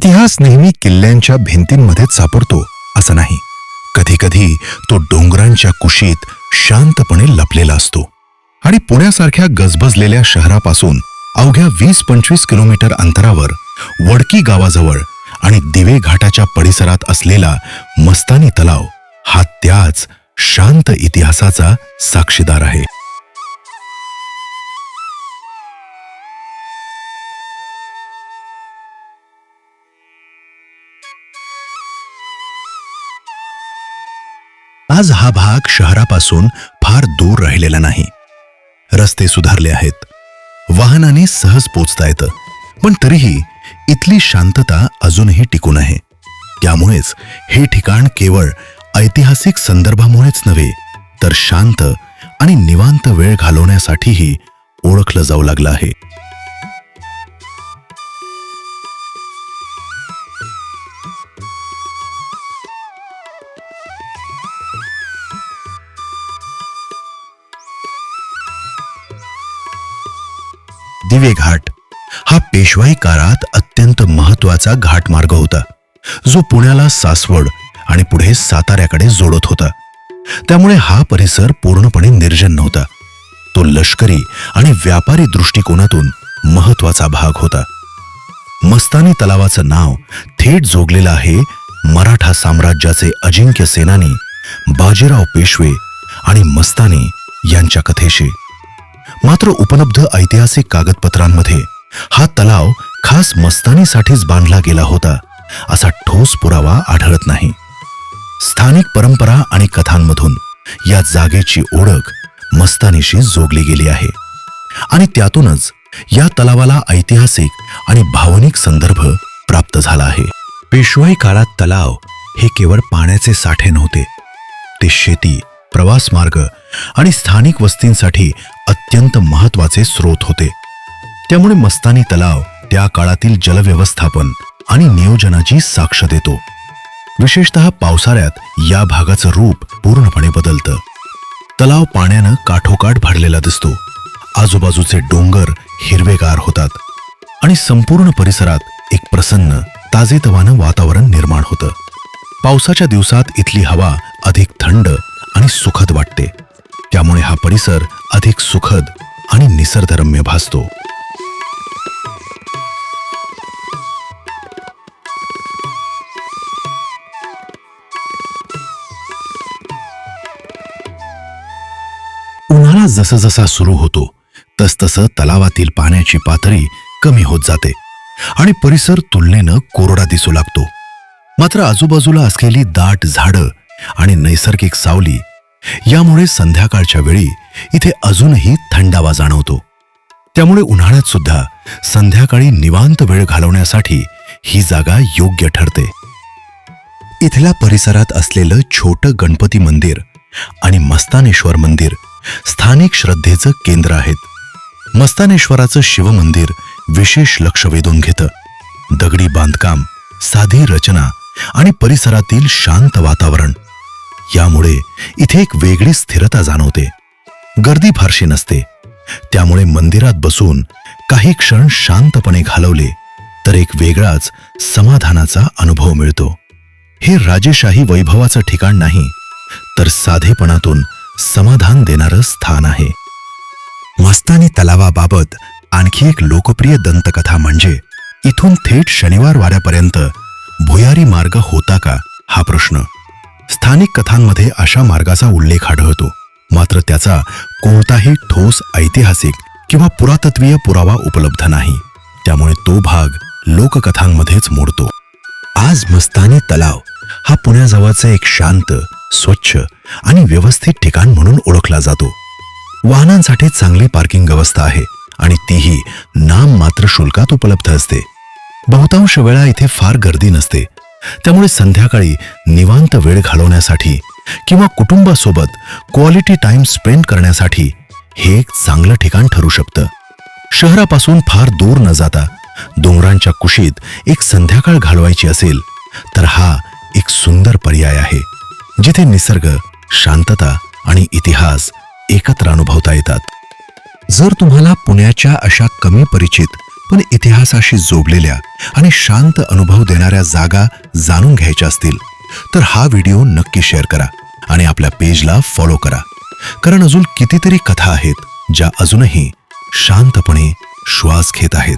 इतिहास नेहमी किल्ल्यांच्या भिंतींमध्येच सापडतो असं नाही. कधी कधी तो डोंगरांच्या कुशीत शांतपणे लपलेला असतो. आणि पुण्यासारख्या गजबजलेल्या शहरापासून अवघ्या 20-25 किलोमीटर अंतरावर वडकी गावाजवळ आणि दिवे घाटाच्या परिसरात असलेला मस्तानी तलाव हा त्याच शांत इतिहासाचा साक्षीदार आहे. आज हा भाग शहरापासून फार दूर राहिलेला नाही. रस्ते सुधारले आहेत, वाहनाने सहज पोचता येतं, पण तरीही इथली शांतता अजूनही टिकून आहे. त्यामुळेच हे ठिकाण केवळ ऐतिहासिक संदर्भामुळेच नव्हे तर शांत आणि निवांत वेळ घालवण्यासाठीही ओळखलं जाऊ लागलं आहे. दिवे घाट हा पेशवाई काळात अत्यंत महत्वाचा घाटमार्ग होता, जो पुण्याला सासवड आणि पुढे साताऱ्याकडे जोडत होता. त्यामुळे हा परिसर पूर्णपणे निर्जन नव्हता. तो लष्करी आणि व्यापारी दृष्टिकोनातून महत्वाचा भाग होता. मस्तानी तलावाचं नाव थेट जोडलेलं आहे मराठा साम्राज्याचे अजिंक्य सेनानी बाजीराव पेशवे आणि मस्तानी यांच्या कथेशी. मात्र उपलब्ध ऐतिहासिक कागदपत्रांमध्ये हा तलाव खास मस्तानीसाठीच बांधला गेला होता असा ठोस पुरावा आढळत नाही. स्थानिक परंपरा आणि कथांमधून या जागेची ओळख मस्तानीशी जोडली गेली आहे आणि त्यातूनच या तलावाला ऐतिहासिक आणि भावनिक संदर्भ प्राप्त झाला आहे. पेशवाई काळात तलाव हे केवळ पाण्याचे साठे नव्हते, ते शेती, प्रवास मार्ग आणि स्थानिक वस्तींसाठी अत्यंत महत्वाचे स्रोत होते. त्यामुळे मस्तानी तलाव त्या काळातील जलव्यवस्थापन आणि नियोजनाची साक्ष देतो. विशेषतः पावसाळ्यात या भागाचं रूप पूर्णपणे बदलतं. तलाव पाण्यानं काठोकाठ भरलेला दिसतो, आजूबाजूचे डोंगर हिरवेगार होतात आणि संपूर्ण परिसरात एक प्रसन्न, ताजेतवानं वातावरण निर्माण होतं. पावसाच्या दिवसात इथली हवा अधिक थंड आणि सुखद वाटते. त्यामुळे हा परिसर अधिक सुखद आणि निसर्गरम्य भासतो. उन्हाळा जसजसा सुरू होतो तसतसं तलावातील पाण्याची पातळी कमी होत जाते आणि परिसर तुलनेनं कोरडा दिसू लागतो. मात्र आजूबाजूला असलेली दाट झाडं आणि नैसर्गिक सावली यामुळे संध्याकाळच्या वेळी इथे अजूनही थंडावा जाणवतो. त्यामुळे उन्हाळ्यात सुद्धा संध्याकाळी निवांत वेळ घालवण्यासाठी ही जागा योग्य ठरते. इथल्या परिसरात असलेलं छोटं गणपती मंदिर आणि मस्तानेश्वर मंदिर स्थानिक श्रद्धेचं केंद्र आहेत. मस्तानेश्वराचं शिवमंदिर विशेष लक्ष वेधून घेतं. दगडी बांधकाम, साधी रचना आणि परिसरातील शांत वातावरण यामुळे इथे एक वेगळी स्थिरता जाणवते. गर्दी फारशी नसते, त्यामुळे मंदिरात बसून काही क्षण शांतपणे घालवले तर एक वेगळाच समाधानाचा अनुभव मिळतो. हे राजेशाही वैभवाचं ठिकाण नाही, तर साधेपणातून समाधान देणारं स्थान आहे. मस्तानी तलावाबाबत आणखी एक लोकप्रिय दंतकथा म्हणजे इथून थेट शनिवार वाड्यापर्यंत भुयारी मार्ग होता का हा प्रश्न. स्थानिक कथांमध्ये अशा मार्गाचा उल्लेख आढळतो, मात्र त्याचा कोणताही ठोस ऐतिहासिक किंवा पुरातत्वीय पुरावा उपलब्ध नाही. त्यामुळे तो भाग लोककथांमध्येच मोडतो. आज मस्तानी तलाव हा पुण्याजवळचा एक शांत, स्वच्छ आणि व्यवस्थित ठिकाण म्हणून ओळखला जातो. वाहनांसाठी चांगली पार्किंग व्यवस्था आहे आणि तीही नाममात्र शुल्कात उपलब्ध असते. बहुतांश वेळा इथे फार गर्दी नसते. त्यामुळे संध्याकाळी निवांत वेळ घालवण्यासाठी किंवा कुटुंबासोबत क्वालिटी टाइम स्पेंड करण्यासाठी हे एक चांगलं ठिकाण ठरू शकतं. शहरापासून फार दूर न जाता डोंगरांच्या कुशीत एक संध्याकाळ घालवायची असेल तर हा एक सुंदर पर्याय आहे, जिथे निसर्ग, शांतता आणि इतिहास एकत्र अनुभवता येतात. जर तुम्हाला पुण्याच्या अशा कमी परिचित पण इतिहासाशी जोडलेल्या आणि शांत अनुभव देणाऱ्या जागा जाणून घ्यायच्या असतील तर हा व्हिडिओ नक्की शेअर करा आणि आपल्या पेजला फॉलो करा. कारण अजून कितीतरी कथा आहेत ज्या अजूनही शांतपणे श्वास घेत आहेत.